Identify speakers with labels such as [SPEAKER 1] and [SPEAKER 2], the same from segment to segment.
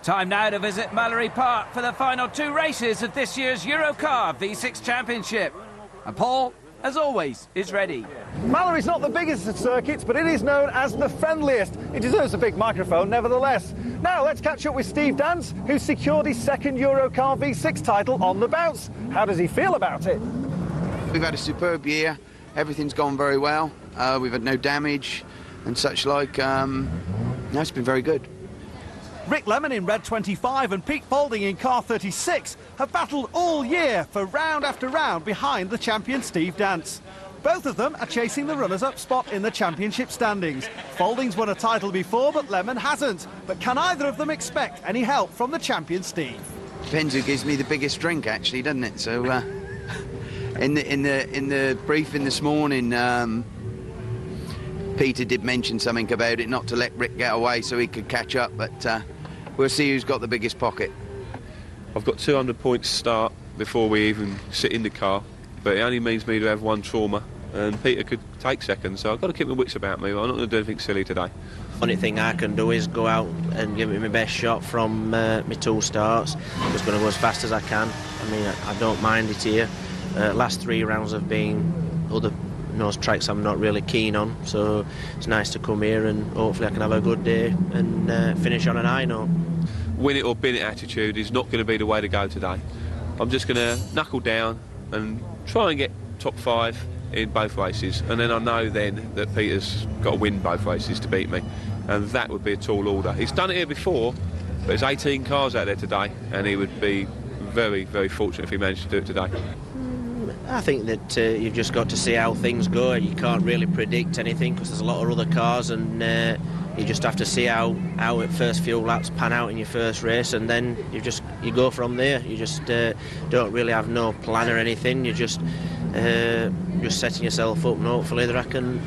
[SPEAKER 1] Time now to visit Mallory Park for the final two races of this year's Eurocar V6 Championship. And Paul, as always, is ready.
[SPEAKER 2] Mallory's not the biggest of circuits, but it is known as the friendliest. It deserves a big microphone, nevertheless. Now, let's catch up with Steve Dance, who secured his second Eurocar V6 title on the bounce. How does he feel about it?
[SPEAKER 3] We've had a superb year. Everything's gone very well. We've had no damage and such like. No, it's been very good.
[SPEAKER 2] Rick Lemon in red 25 and Pete Faulding in car 36 have battled all year for round after round behind the champion Steve Dance. Both of them are chasing the runners-up spot in the championship standings. Faulding's won a title before, but Lemon hasn't. But can either of them expect any help from the champion Steve?
[SPEAKER 3] Depends who gives me the biggest drink, actually, doesn't it? So, in the briefing this morning, Peter did mention something about it, not to let Rick get away so he could catch up, but we'll see who's got the biggest pocket.
[SPEAKER 4] I've got 200 points start before we even sit in the car, but it only means me to have one trauma, and Peter could take second, so I've got to keep my wits about me. I'm not going to do anything silly today.
[SPEAKER 5] Only thing I can do is go out and give it my best shot from my two starts. I'm just going to go as fast as I can. I mean, I don't mind it here. Last 3 rounds have been other nose tracks I'm not really keen on, so it's nice to come here and hopefully I can have a good day and finish on an high note.
[SPEAKER 4] Win it or bin it attitude is not going to be the way to go today. I'm just going to knuckle down and try and get top 5 in both races, and then I know then that Peter's got to win both races to beat me, and that would be a tall order. He's done it here before, but there's 18 cars out there today, and he would be very, very fortunate if he managed to do it today.
[SPEAKER 5] I think that you've just got to see how things go. You can't really predict anything because there's a lot of other cars, and you just have to see how at first few laps pan out in your first race, and then you go from there. You just don't really have no plan or anything. You're just setting yourself up, and hopefully that I can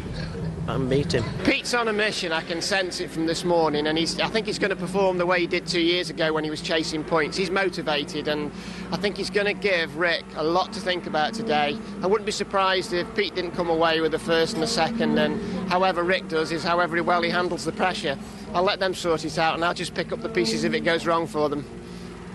[SPEAKER 5] beat him.
[SPEAKER 6] Pete's on a mission. I can sense it from this morning, and I think he's going to perform the way he did 2 years ago when he was chasing points. He's motivated, and I think he's going to give Rick a lot to think about today. I wouldn't be surprised if Pete didn't come away with the first and the second, and however Rick does is however well he handles the pressure. I'll let them sort it out, and I'll just pick up the pieces if it goes wrong for them.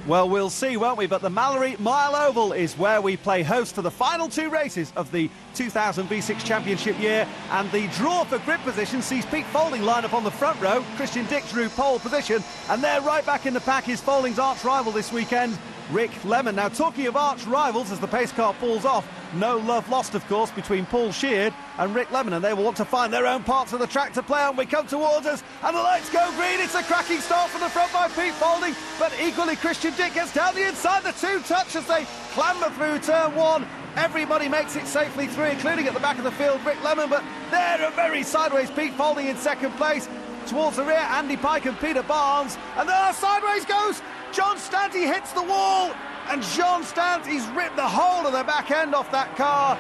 [SPEAKER 2] Well, we'll see, won't we? But the Mallory Mile Oval is where we play host to the final 2 races of the 2000 V6 Championship year, and the draw for grid position sees Pete Faulding line up on the front row, Christian Dick drew pole position, and they're right back in the pack is Faulding's arch rival this weekend, Rick Lemon. Now, talking of arch rivals, as the pace car pulls off, no love lost, of course, between Paul Sheard and Rick Lemon, and they will want to find their own parts of the track to play on. We come towards us, and the lights go green. It's a cracking start from the front by Pete Faulding, but equally Christian Dick gets down the inside. The 2 touch as they clamber through turn 1. Everybody makes it safely through, including at the back of the field Rick Lemon, but there a very sideways Pete Faulding in second place. Towards the rear, Andy Pike and Peter Barnes, and there sideways goes John Stant. He hits the wall, and John Stant, he's ripped the whole of the back end off that car.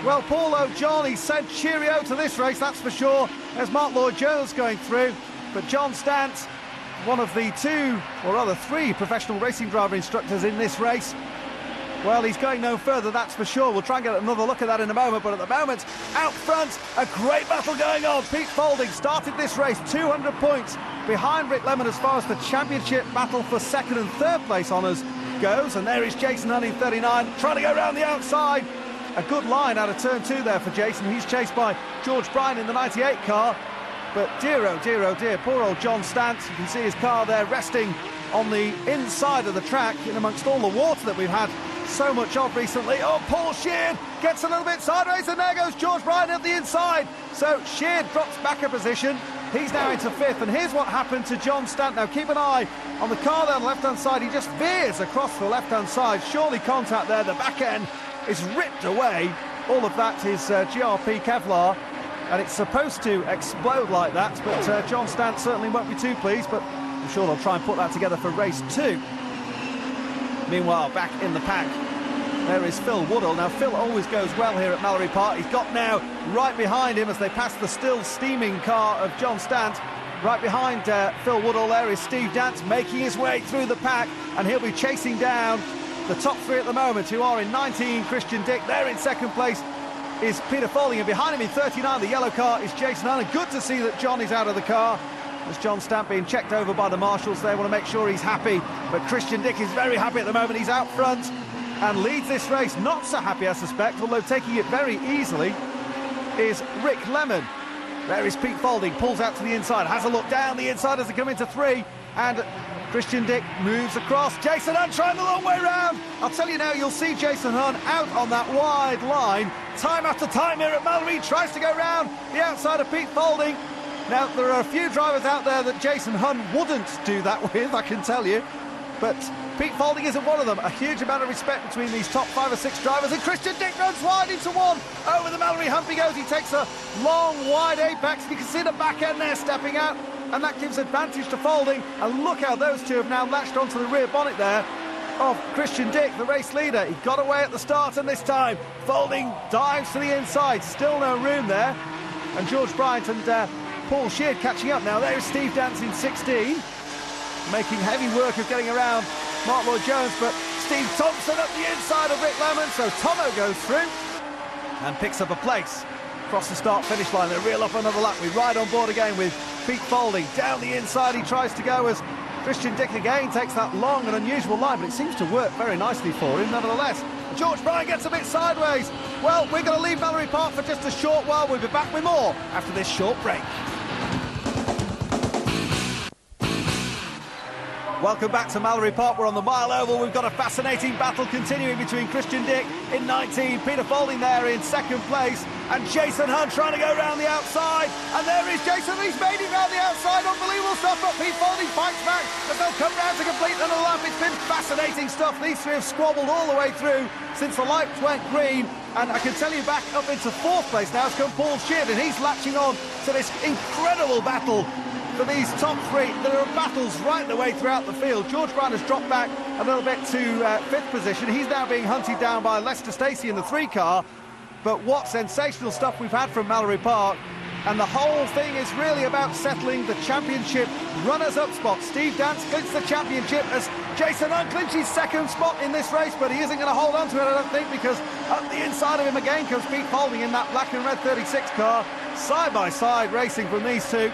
[SPEAKER 2] Well, Paul O'John, he said cheerio to this race, that's for sure. There's Mark Lloyd-Jones going through, but John Stant, one of the 2, or rather 3 professional racing driver instructors in this race, well, he's going no further, that's for sure. We'll try and get another look at that in a moment, but at the moment, out front, a great battle going on. Pete Faulding started this race 200 points behind Rick Lemon as far as the championship battle for 2nd and 3rd place honours goes, and there is Jason Hunt in 39, trying to go around the outside. A good line out of turn 2 there for Jason. He's chased by George Bryan in the 98 car, but dear, oh dear, poor old John Stant. You can see his car there resting on the inside of the track in amongst all the water that we've had so much of recently. Oh, Paul Sheard gets a little bit sideways, and there goes George Bryan at the inside. So Sheard drops back a position. He's now into 5th, and here's what happened to John Stant. Now keep an eye on the car there on the left-hand side. He just veers across the left-hand side. Surely contact there. The back end is ripped away. All of that is GRP Kevlar, and it's supposed to explode like that, but John Stant certainly won't be too pleased, but I'm sure they'll try and put that together for race 2. Meanwhile, back in the pack, there is Phil Woodall. Now, Phil always goes well here at Mallory Park. He's got now right behind him as they pass the still steaming car of John Stant. Right behind Phil Woodall there is Steve Dance making his way through the pack, and he'll be chasing down the top 3 at the moment, who are in 19, Christian Dick. There in second place is Peter Faulding, and behind him in 39, the yellow car, is Jason Hunt. Good to see that John is out of the car. As John Stamp being checked over by the marshals, they want to make sure he's happy. But Christian Dick is very happy at the moment. He's out front and leads this race. Not so happy, I suspect, although taking it very easily is Rick Lemon. There is Pete Faulding, pulls out to the inside, has a look down the inside as they come into 3, and Christian Dick moves across. Jason Hunt trying the long way round. I'll tell you now, you'll see Jason Hunt out on that wide line time after time here at Mallory. Tries to go round the outside of Pete Faulding. Now, there are a few drivers out there that Jason Hunt wouldn't do that with, I can tell you. But Pete Faulding isn't one of them. A huge amount of respect between these top 5 or 6 drivers. And Christian Dick runs wide into 1. Over the Mallory hump he goes. He takes a long, wide apex. You can see the back end there stepping out. And that gives advantage to Faulding. And look how those two have now latched onto the rear bonnet there of Christian Dick, the race leader. He got away at the start, and this time Faulding dives to the inside. Still no room there. And George Bryant and Paul Sheard catching up now. There's Steve Dance in 16, making heavy work of getting around Mark Lloyd-Jones, but Steve Thompson up the inside of Rick Lemon, so Tomo goes through and picks up a place across the start-finish line. They reel up another lap. We ride on board again with Pete Faulding. Down the inside he tries to go as Christian Dick again takes that long and unusual line, but it seems to work very nicely for him nevertheless. George Bryan gets a bit sideways. Well, we're going to leave Mallory Park for just a short while. We'll be back with more after this short break. Welcome back to Mallory Park. We're on the mile oval. We've got a fascinating battle continuing between Christian Dick in 19, Peter Faulding there in 2nd place, and Jason Hunt trying to go round the outside. And there is Jason. He's made it round the outside. Unbelievable stuff. But Pete Faulding fights back as they'll come round to complete another lap. It's been fascinating stuff. These 3 have squabbled all the way through since the lights went green. And I can tell you, back up into 4th place now has come Paul Sheard, and he's latching on to this incredible battle. For these top 3, there are battles right the way throughout the field. George Brown has dropped back a little bit to 5th position. He's now being hunted down by Lester Stacey in the 3 car. But what sensational stuff we've had from Mallory Park. And the whole thing is really about settling the championship runners-up spot. Steve Dance clinches the championship as Jason Hunt clinches 2nd spot in this race, but he isn't going to hold on to it, I don't think, because up the inside of him again comes Pete Faulding in that black and red 36 car. Side by side racing from these 2.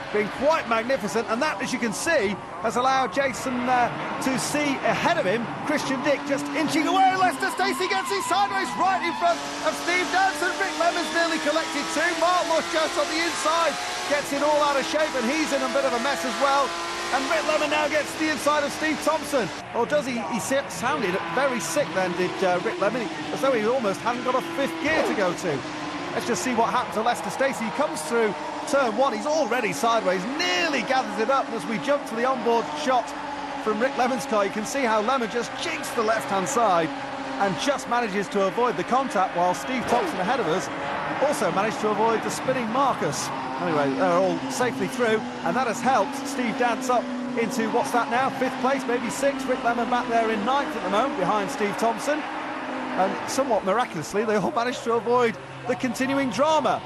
[SPEAKER 2] Been quite magnificent, and that, as you can see, has allowed Jason to see ahead of him Christian Dick just inching away. Lester Stacey gets his sideways right in front of Steve Dance, and Rick Lemon's nearly collected 2. Mark Lloyd-Jones on the inside gets it all out of shape, and he's in a bit of a mess as well. And Rick Lemon now gets the inside of Steve Thompson. Or does he? He sounded very sick then, did Rick Lemon, as though he almost hadn't got a 5th gear to go to. Let's just see what happened to Lester Stacey. He comes through turn 1, he's already sideways, nearly gathers it up. And as we jump to the onboard shot from Rick Lemon's car, you can see how Lemon just jinks the left-hand side and just manages to avoid the contact, while Steve Thompson ahead of us also managed to avoid the spinning Marcus. Anyway, they're all safely through, and that has helped Steve Dance up into, what's that now, 5th place, maybe 6th. Rick Lemon back there in 9th at the moment, behind Steve Thompson. And somewhat miraculously, they all managed to avoid the continuing drama.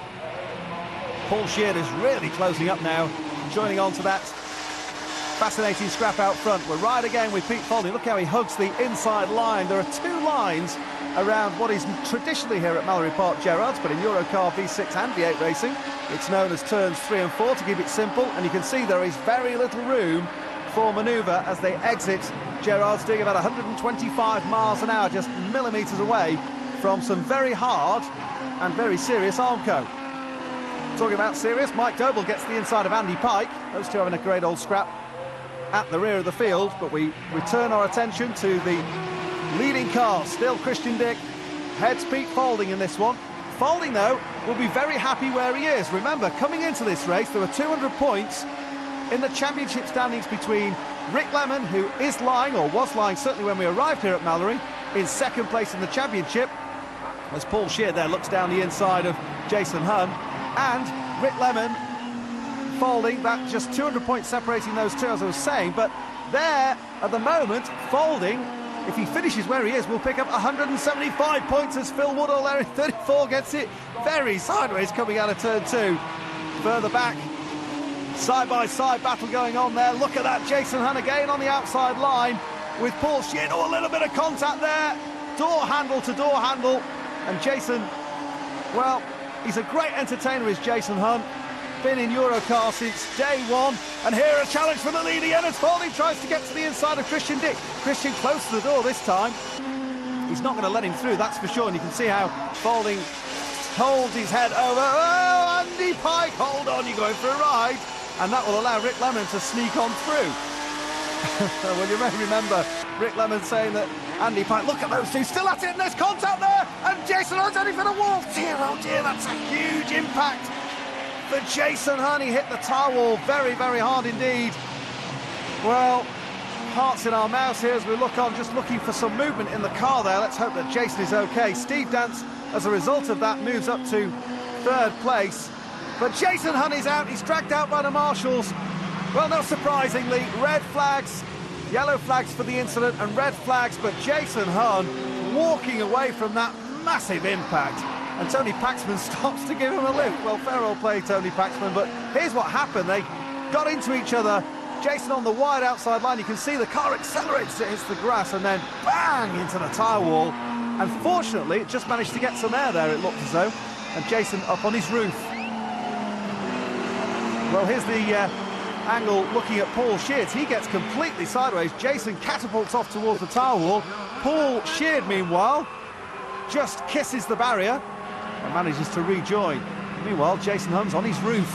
[SPEAKER 2] Paul Sheard is really closing up now, joining on to that fascinating scrap out front. We're right again with Pete Faulding. Look how he hugs the inside line. There are 2 lines around what is traditionally here at Mallory Park Gerard's, but in Eurocar V6 and V8 racing, it's known as turns 3 and 4 to keep it simple. And you can see there is very little room for manoeuvre as they exit. Gerard's doing about 125 miles an hour, just millimetres away from some very hard and very serious Armco. Talking about serious, Mike Doble gets the inside of Andy Pike. Those 2 having a great old scrap at the rear of the field, but we return our attention to the leading car. Still Christian Dick, heads Pete Faulding in this one. Faulding, though, will be very happy where he is. Remember, coming into this race, there were 200 points in the championship standings between Rick Lemon, who is lying, or was lying certainly when we arrived here at Mallory, in 2nd place in the championship, as Paul Sheard there looks down the inside of Jason Hunt, and Rick Lemon, Faulding, that just 200 points separating those 2, as I was saying. But there, at the moment, Faulding, if he finishes where he is, will pick up 175 points as Phil Woodall there in 34 gets it very sideways coming out of turn 2. Further back, side-by-side battle going on there. Look at that, Jason Hunt again on the outside line with Paul Sheard. Oh, a little bit of contact there. Door handle to door handle. And Jason, well, he's a great entertainer, is Jason Hunt. been in Eurocar since day one. And here a challenge for the lead again as Faulding tries to get to the inside of Christian Dick. Christian close to the door this time. He's not going to let him through, that's for sure. And you can see how Faulding holds his head over. Oh, Andy Pike, hold on, you're going for a ride. And that will allow Rick Lemon to sneak on through. Well, you may remember Rick Lemon saying that Andy Pike, look at those two, still at it, and there's contact there, and Jason Hunt's heading for the wall. Dear, oh dear, that's a huge impact for Jason Hunt. He hit the tyre wall very, very hard indeed. Well, hearts in our mouths here as we look on, just looking for some movement in the car there. Let's hope that Jason is okay. Steve Dance, as a result of that, moves up to third place. But Jason Hunt is out, he's dragged out by the marshals. Well, not surprisingly, red flags, yellow flags for the incident and red flags, but Jason Hunt walking away from that massive impact. And Tony Paxman stops to give him a lift. Well, fair old play, Tony Paxman, but here's what happened. They got into each other. Jason on the wide outside line, you can see the car accelerates, it hits the grass, and then bang into the tyre wall. And fortunately, it just managed to get some air there, it looked as though. And Jason up on his roof. Well, here's the angle looking at Paul Sheard. He gets completely sideways. Jason catapults off towards the tyre wall. Paul Sheard, meanwhile, just kisses the barrier and manages to rejoin. Meanwhile, Jason Hunt's on his roof.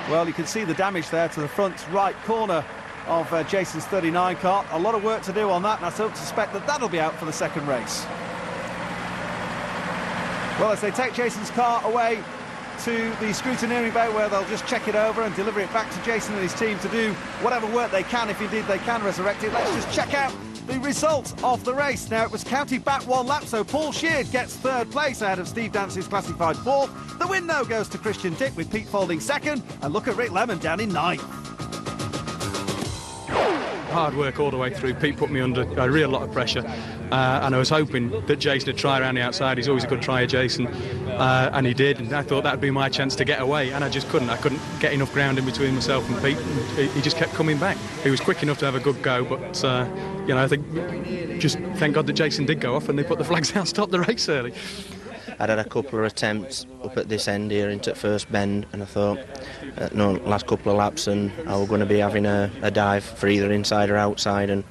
[SPEAKER 2] Well, you can see the damage there to the front right corner of Jason's 39 car. A lot of work to do on that, and I don't suspect that that'll be out for the second race. Well, as they take Jason's car away to the scrutineering bay where they'll just check it over and deliver it back to Jason and his team to do whatever work they can, if indeed they can resurrect it. Let's just check out the result of the race. Now, it was counted back one lap, so Paul Sheard gets third place ahead of Steve Dance, who's classified fourth. The win, though, goes to Christian Dick, with Pete Faulding second, and look at Rick Lemon down in ninth.
[SPEAKER 7] Hard work all the way through. Pete put me under a real lot of pressure, and I was hoping that Jason would try around the outside. He's always a good tryer, Jason, and he did, and I thought that would be my chance to get away, and I just couldn't. I couldn't get enough ground in between myself and Pete, and he just kept coming back. He was quick enough to have a good go, but you know, I think just thank God that Jason did go off and they put the flags out, stopped the race early.
[SPEAKER 5] I'd had a couple of attempts up at this end here into first bend, and I thought, no, last couple of laps, and I was going to be having a dive for either inside or outside, and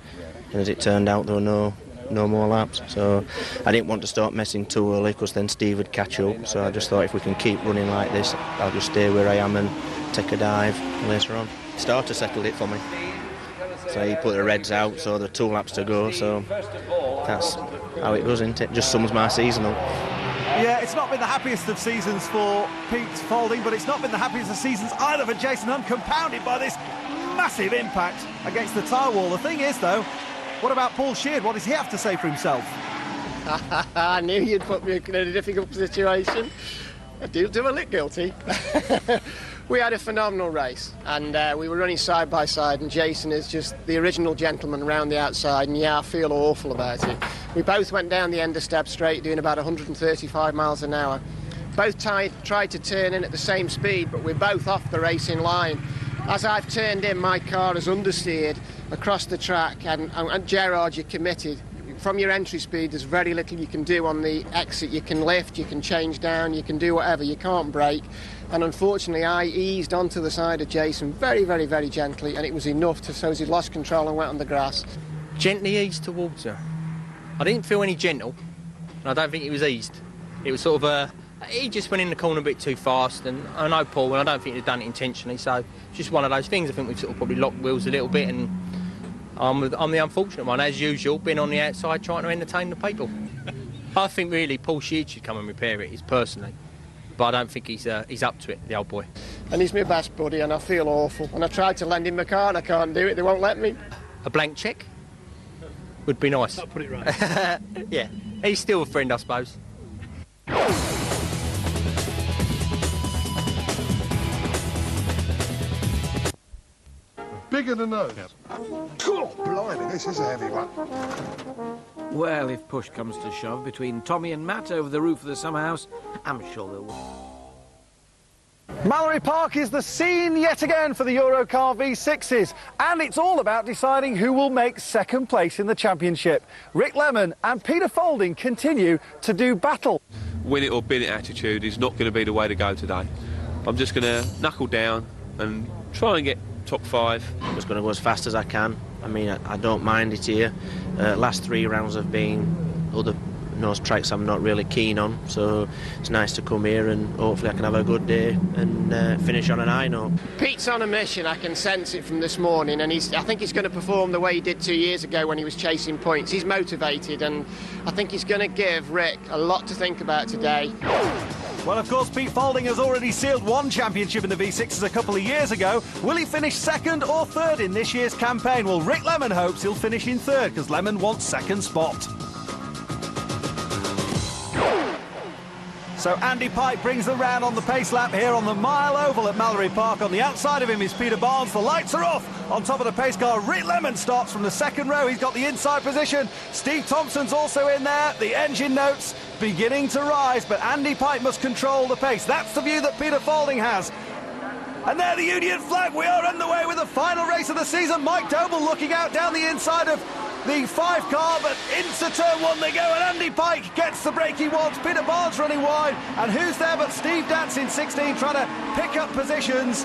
[SPEAKER 5] as it turned out, there were no more laps. So I didn't want to start messing too early, because then Steve would catch up. So I just thought, if we can keep running like this, I'll just stay where I am and take a dive later on. Starter settled it for me. So he put the reds out, so there are 2 laps to go. So that's how it goes, isn't it? Just sums my season up.
[SPEAKER 2] Yeah, it's not been the happiest of seasons for Pete Faulding, but it's not been the happiest of seasons either for Jason Hunt, compounded by this massive impact against the tyre wall. The thing is, though, what about Paul Sheard? What does he have to say for himself?
[SPEAKER 6] I knew you'd put me in a difficult situation. I do a little guilty. We had a phenomenal race, and we were running side by side, and Jason is just the original gentleman around the outside, and yeah, I feel awful about it. We both went down the end of Steb Straight doing about 135 miles an hour. Both tried to turn in at the same speed, but we're both off the racing line. As I've turned in, my car has understeered across the track, and Gerard, you're committed. From your entry speed, there's very little you can do on the exit. You can lift, you can change down, you can do whatever, you can't brake. And unfortunately, I eased onto the side of Jason very, very, very gently, and it was enough to so as he lost control and went on the grass.
[SPEAKER 8] Gently eased towards her. I didn't feel any gentle, and I don't think it was eased. It was sort of he just went in the corner a bit too fast, and I know Paul, and I don't think he'd done it intentionally, so just one of those things. I think we've sort of probably locked wheels a little bit, and I'm the unfortunate one, as usual, been on the outside trying to entertain the people. I think really Paul Sheard should come and repair it, personally, but I don't think he's up to it, the old boy.
[SPEAKER 6] And he's my best buddy, and I feel awful. And I tried to lend him my car, and I can't do it, they won't let me.
[SPEAKER 8] A blank cheque would be nice.
[SPEAKER 7] I'll put it right.
[SPEAKER 8] Yeah, he's still a friend, I suppose.
[SPEAKER 9] Bigger than those. God, blimey, this is a heavy one.
[SPEAKER 1] Well, if push comes to shove between Tommy and Matt over the roof of the summer house, I'm sure they'll win.
[SPEAKER 2] Mallory Park is the scene yet again for the Eurocar V6s, and it's all about deciding who will make second place in the championship. Rick Lemon and Peter Faulding continue to do battle.
[SPEAKER 4] win it or bin it attitude is not going to be the way to go today. I'm just going to knuckle down and try and get top 5.
[SPEAKER 5] I'm just going to go as fast as I can. I mean, I don't mind it here. Last 3 rounds have been other nose tracks I'm not really keen on, so it's nice to come here and hopefully I can have a good day and finish on an high note.
[SPEAKER 6] Pete's on a mission, I can sense it from this morning, and I think he's going to perform the way he did 2 years ago when he was chasing points. He's motivated, and I think he's going to give Rick a lot to think about today.
[SPEAKER 2] Well, of course, Pete Faulding has already sealed 1 championship in the V6s a couple of years ago. Will he finish 2nd or 3rd in this year's campaign? Well, Rick Lemon hopes he'll finish in 3rd because Lemon wants 2nd spot. So Andy Pike brings the round on the pace lap here on the mile oval at Mallory Park. On the outside of him is Peter Barnes. The lights are off. On top of the pace car, Rick Lemon starts from the 2nd row. He's got the inside position. Steve Thompson's also in there. The engine notes beginning to rise, but Andy Pike must control the pace. That's the view that Peter Faulding has. And there the Union flag. We are underway with the final race of the season. Mike Doble looking out down the inside of the 5 car, but into turn 1 they go, and Andy Pike gets the break he wants. Peter Barnes running wide, and who's there but Steve Dance in 16 trying to pick up positions.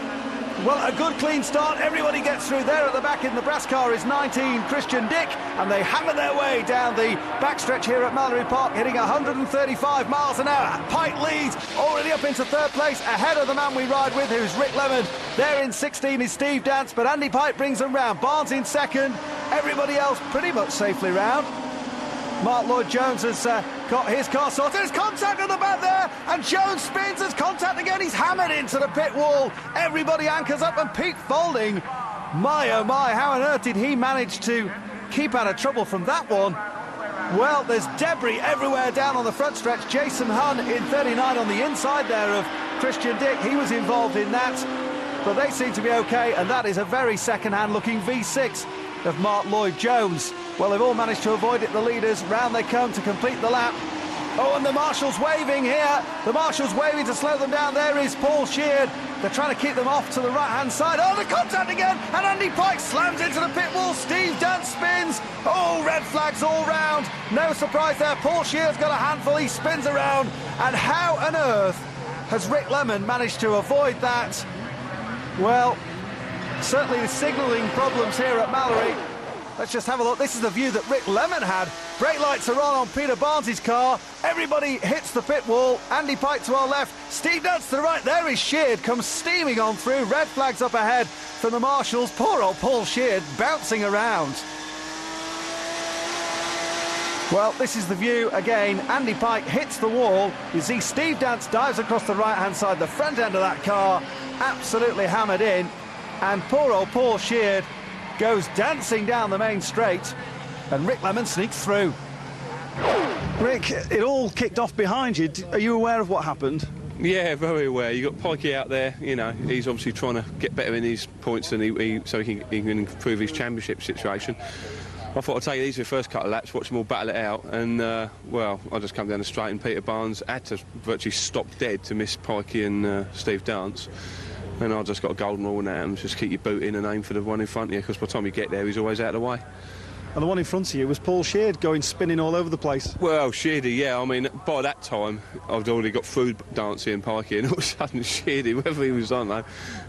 [SPEAKER 2] Well, a good clean start. Everybody gets through. There at the back in the brass car is 19, Christian Dick, and they hammer their way down the backstretch here at Mallory Park, hitting 135 miles an hour. Pike leads, already up into 3rd place, ahead of the man we ride with, who's Rick Lemon. There in 16 is Steve Dance, but Andy Pike brings them round. Barnes in 2nd, everybody else pretty much safely round. Mark Lloyd-Jones has got his car sorted. There's contact at the back there, and Jones spins. There's contact again. He's hammered into the pit wall. Everybody anchors up, and Pete Faulding, my oh my, how on earth did he manage to keep out of trouble from that one? Well, there's debris everywhere down on the front stretch. Jason Hunn in 39 on the inside there of Christian Dick. He was involved in that, but they seem to be okay, and that is a very second-hand looking V6 of Mark Lloyd-Jones. Well, they've all managed to avoid it, the leaders. Round they come to complete the lap. Oh, and the marshal's waving here. The marshal's waving to slow them down. There is Paul Sheard. They're trying to keep them off to the right-hand side. Oh, the contact again, and Andy Pike slams into the pit wall. Steve Dance spins. Oh, red flags all round. No surprise there. Paul Sheard's got a handful. He spins around. And how on earth has Rick Lemon managed to avoid that? Well, certainly the signalling problems here at Mallory. Let's just have a look. This is the view that Rick Lemon had. Brake lights are on Peter Barnes' car. Everybody hits the pit wall. Andy Pike to our left. Steve Dance to the right. There is Sheard. Comes steaming on through. Red flags up ahead from the marshals. Poor old Paul Sheard bouncing around. Well, this is the view again. Andy Pike hits the wall. You see Steve Dance dives across the right-hand side. The front end of that car absolutely hammered in. And poor old Paul Sheard goes dancing down the main straight, and Rick Lemon sneaks through. Rick, it all kicked off behind you. Are you aware of what happened?
[SPEAKER 4] Yeah, very aware. You got Pikey out there, you know, he's obviously trying to get better in his points and so he can improve his championship situation. I thought I'd take these for the first couple of laps, watch them all battle it out, and well, I just come down the straight and Peter Barnes had to virtually stop dead to miss Pikey and Steve Dance. And I just got a golden rule now, and just keep your boot in and aim for the one in front of you, because by the time you get there, he's always out of the way.
[SPEAKER 2] And the one in front of you was Paul Sheard going spinning all over the place.
[SPEAKER 4] Well, Sheardy, yeah, I mean, by that time, I'd already got through Dancey and Pikey, and all of a sudden, Sheardy, whether he was, I don't know,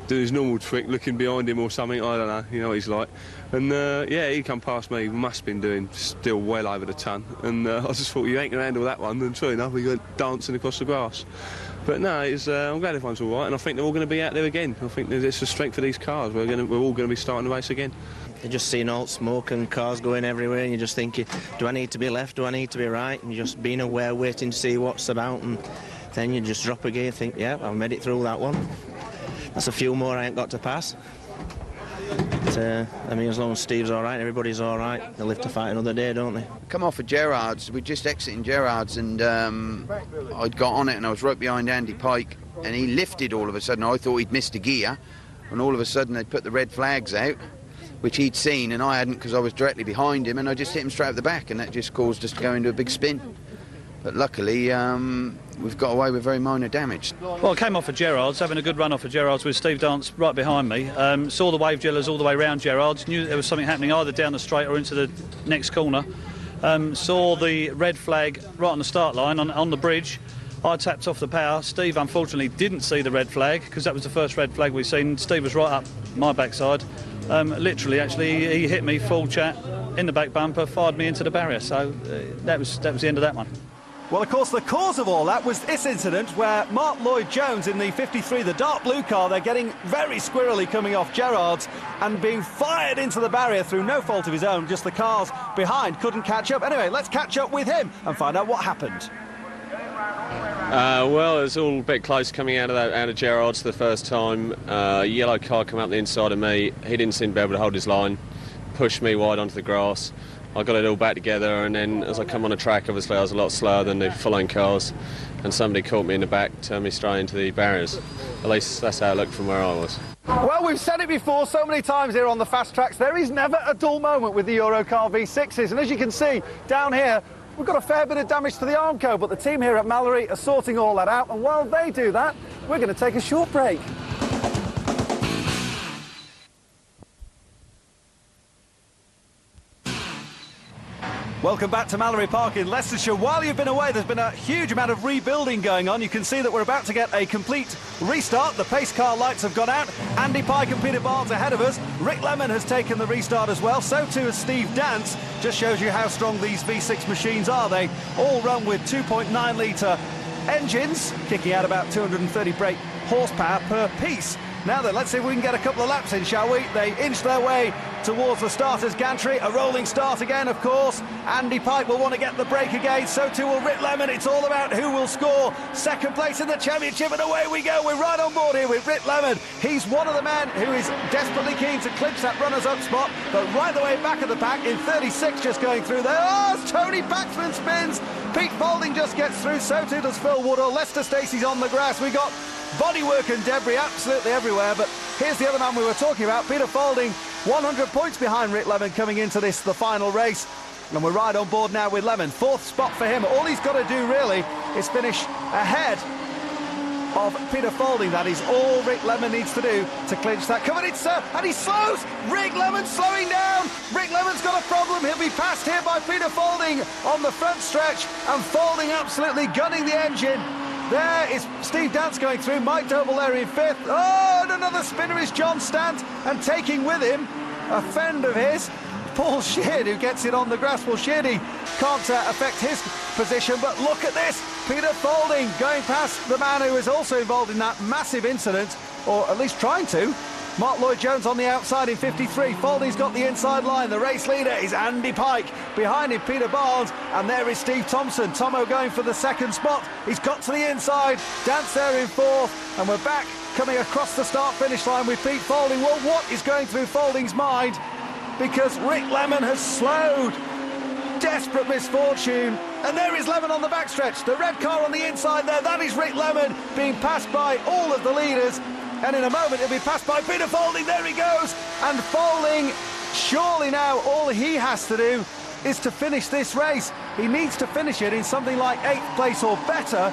[SPEAKER 4] doing his normal trick, looking behind him or something, I don't know, you know what he's like. And, yeah, he come past me, he must have been doing still well over the ton, and I just thought, you ain't going to handle that one, and sure enough, we went dancing across the grass. But no, I'm glad everyone's all right, and I think they're all going to be out there again. I think it's the strength of these cars. We're all going to be starting the race again.
[SPEAKER 5] You're just seeing all smoke and cars going everywhere, and you're just thinking, do I need to be left, do I need to be right? And you're just being aware, waiting to see what's about, and then you just drop a gear, think, yeah, I've made it through that one. That's a few more I ain't got to pass. But, I mean, as long as Steve's all right, everybody's all right. They'll live to fight another day, don't they?
[SPEAKER 3] Come off of Gerard's. We're just exiting Gerard's, and I'd got on it, and I was right behind Andy Pike, and he lifted all of a sudden. I thought he'd missed a gear, and all of a sudden they'd put the red flags out, which he'd seen, and I hadn't, because I was directly behind him, and I just hit him straight up the back, and that just caused us to go into a big spin. But luckily, we've got away with very minor damage.
[SPEAKER 10] Well, I came off of Gerard's, having a good run off of Gerard's with Steve Dance right behind me. Saw the wave jellers all the way round Gerard's, knew there was something happening either down the straight or into the next corner. Saw the red flag right on the start line on the bridge. I tapped off the power. Steve unfortunately didn't see the red flag because that was the first red flag we've seen. Steve was right up my backside. Literally, actually, he hit me full chat in the back bumper, fired me into the barrier. So that was the end of that one.
[SPEAKER 2] Well, of course, the cause of all that was this incident where Mark Lloyd-Jones in the 53, the dark blue car, they're getting very squirrely coming off Gerard's and being fired into the barrier through no fault of his own. Just the cars behind couldn't catch up. Anyway, let's catch up with him and find out what happened.
[SPEAKER 11] Well, it was all a bit close coming out of Gerard's the first time. Yellow car come up the inside of me. He didn't seem to be able to hold his line, pushed me wide onto the grass. I got it all back together, and then as I come on the track, obviously I was a lot slower than the following cars, and somebody caught me in the back, turned me straight into the barriers. At least that's how it looked from where I was.
[SPEAKER 2] Well, we've said it before so many times here on the fast tracks, there is never a dull moment with the Eurocar V6s, and as you can see down here, we've got a fair bit of damage to the Armco, but the team here at Mallory are sorting all that out, and while they do that, we're going to take a short break. Welcome back to Mallory Park in Leicestershire. While you've been away, there's been a huge amount of rebuilding going on. You can see that we're about to get a complete restart. The pace car lights have gone out. Andy Pike and Peter Barnes ahead of us. Rick Lemon has taken the restart as well. So too has Steve Dance. Just shows you how strong these V6 machines are. They all run with 2.9 litre engines, kicking out about 230 brake horsepower per piece. Now then, let's see if we can get a couple of laps in, shall we? They inch their way towards the starter's gantry. A rolling start again, of course. Andy Pike will want to get the break again. So too will Rick Lemon. It's all about who will score second place in the championship. And away we go. We're right on board here with Rick Lemon. He's one of the men who is desperately keen to clinch that runners-up spot. But right the way back of the pack in 36, just going through there. Oh, Tony Paxman spins. Pete Folding just gets through. So too does Phil Woodall. Lester Stacey's on the grass. We got bodywork and debris absolutely everywhere, but here's the other man we were talking about, Peter Folding, 100 points behind Rick Lemon coming into the final race, and we're right on board now with Lemon. Fourth spot for him. All he's got to do really is finish ahead of Peter Folding. That is all Rick Lemon needs to do to clinch that. Come on, and he slows. Rick Lemon slowing down. Rick Lemon's got a problem. He'll be passed here by Peter Folding on the front stretch, and Folding absolutely gunning the engine. There is Steve Dance going through, Mike Doble there in fifth. Oh, and another spinner is John Stant, and taking with him a friend of his, Paul Sheard, who gets it on the grass. Well, Sheardy can't affect his position, but look at this. Peter Folding going past the man who was also involved in that massive incident, or at least trying to. Mark Lloyd-Jones on the outside in 53. Folding's got the inside line. The race leader is Andy Pike. Behind him, Peter Barnes. And there is Steve Thompson. Tomo going for the second spot. He's got to the inside. Dance there in fourth. And we're back coming across the start-finish line with Pete Folding. Well, what is going through Folding's mind? Because Rick Lemon has slowed. Desperate misfortune. And there is Lemon on the backstretch. The red car on the inside there. That is Rick Lemon being passed by all of the leaders. And in a moment, he'll be passed by Peter Folding. There he goes. And Folding, surely now all he has to do is to finish this race. He needs to finish it in something like 8th place or better,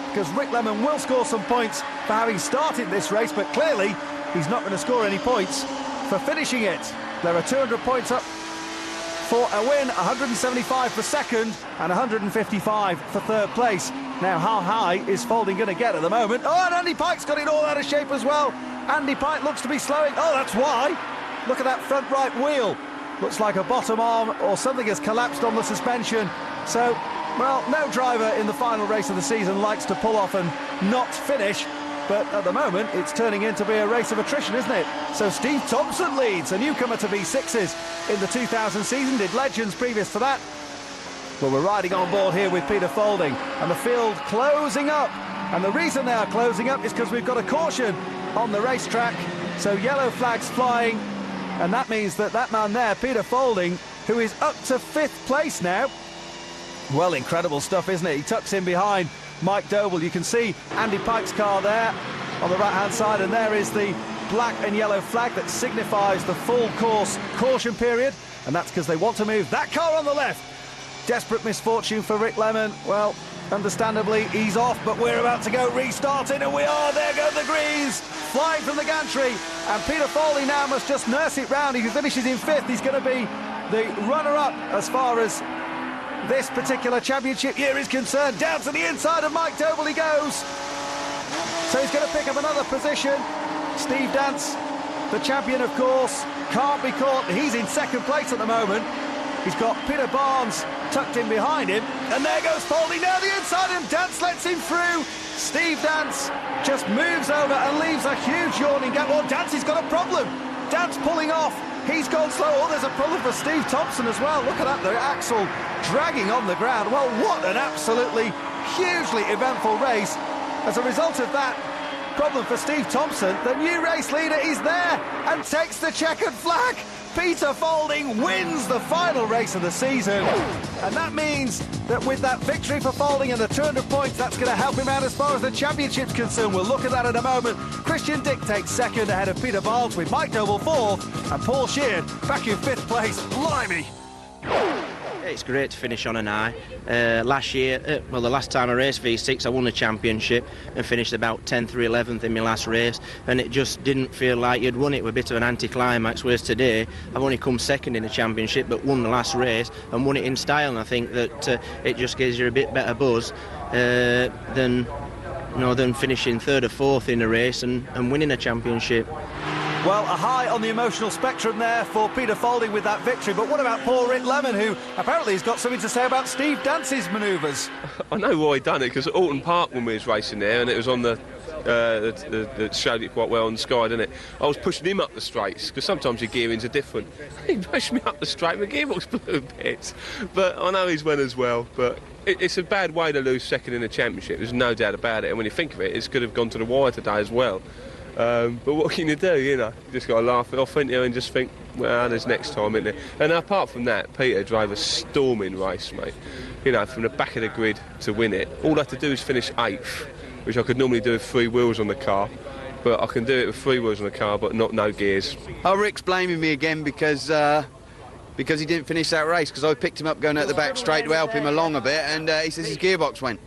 [SPEAKER 2] because Rick Lemon will score some points for having started this race, but clearly he's not going to score any points for finishing it. There are 200 points up for a win, 175 for second and 155 for third place. Now, how high is Folding going to get at the moment? Oh, and Andy Pike's got it all out of shape as well. Andy Pike looks to be slowing. Oh, that's why. Look at that front right wheel. Looks like a bottom arm or something has collapsed on the suspension. So, well, no driver in the final race of the season likes to pull off and not finish. But at the moment, it's turning into be a race of attrition, isn't it? So Steve Thompson leads, a newcomer to V6s in the 2000 season, did Legends previous to that. Well, we're riding on board here with Peter Folding, and the field closing up. And the reason they are closing up is because we've got a caution on the racetrack. So yellow flags flying, and that means that that man there, Peter Folding, who is up to 5th place now. Well, incredible stuff, isn't it? He tucks in behind Mike Doble. You can see Andy Pike's car there on the right-hand side, and there is the black and yellow flag that signifies the full course caution period, and that's because they want to move that car on the left. Desperate misfortune for Rick Lemon. Well, understandably, he's off, but we're about to go restarting, and we are. There go the greens, flying from the gantry, and Peter Folding now must just nurse it round. If he finishes in 5th, he's going to be the runner-up as far as this particular championship year is concerned. Down to the inside of Mike Doble he goes. So he's going to pick up another position. Steve Dance, the champion, of course, can't be caught. He's in second place at the moment. He's got Peter Barnes tucked in behind him. And there goes Faulding down the inside, and Dance lets him through. Steve Dance just moves over and leaves a huge yawning gap. Oh, Dance has got a problem. Dance pulling off. He's gone slow. Oh, there's a problem for Steve Thompson as well. Look at that, the axle dragging on the ground. Well, what an absolutely hugely eventful race. As a result of that problem for Steve Thompson, the new race leader is there and takes the checkered flag. Peter Faulding wins the final race of the season. And that means that with that victory for Faulding and the 200 points, that's going to help him out as far as the championship's concerned. We'll look at that in a moment. Christian Dick takes second ahead of Peter Barnes, with Mike Doble fourth and Paul Sheard back in fifth place. Blimey!
[SPEAKER 5] It's great to finish on an high. Last year, well, the last time I raced V6, I won the championship and finished about 10th or 11th in my last race, and it just didn't feel like you'd won it. With a bit of an anticlimax, whereas today I've only come second in the championship but won the last race and won it in style, and I think that it just gives you a bit better buzz than finishing third or fourth in a race and winning a championship.
[SPEAKER 2] Well, a high on the emotional spectrum there for Peter Faulding with that victory. But what about poor Rick Lemon, who apparently has got something to say about Steve Dance's manoeuvres?
[SPEAKER 4] I know why he done it, because at Alton Park when we was racing there, and it was on that showed it quite well on the Sky, didn't it? I was pushing him up the straights, because sometimes your gearings are different. He pushed me up the straight, my gearbox blew a bit. But I know he's won as well, but it's a bad way to lose second in a championship, there's no doubt about it. And when you think of it, it could have gone to the wire today as well. But what can you do, you know? You just got to laugh it off, ain't you, and just think, well, there's next time, isn't there? And apart from that, Peter drove a storming race, mate. You know, from the back of the grid to win it. All I have to do is finish 8th, which I could normally do with 3 wheels on the car. But I can do it with 3 wheels on the car, but no gears.
[SPEAKER 3] Oh, Rick's blaming me again because he didn't finish that race, because I picked him up going out the back straight to help him along a bit, and he says his gearbox went.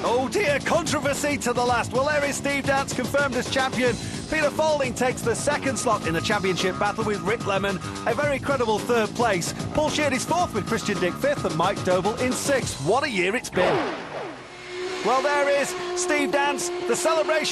[SPEAKER 2] Oh dear, controversy to the last. Well, there is Steve Dance confirmed as champion. Peter Faulding takes the second slot in the championship battle with Rick Lemon, a very credible third place. Paul Sheard is fourth with Christian Dick fifth and Mike Doble in sixth. What a year it's been. Well, there is Steve Dance, the celebration.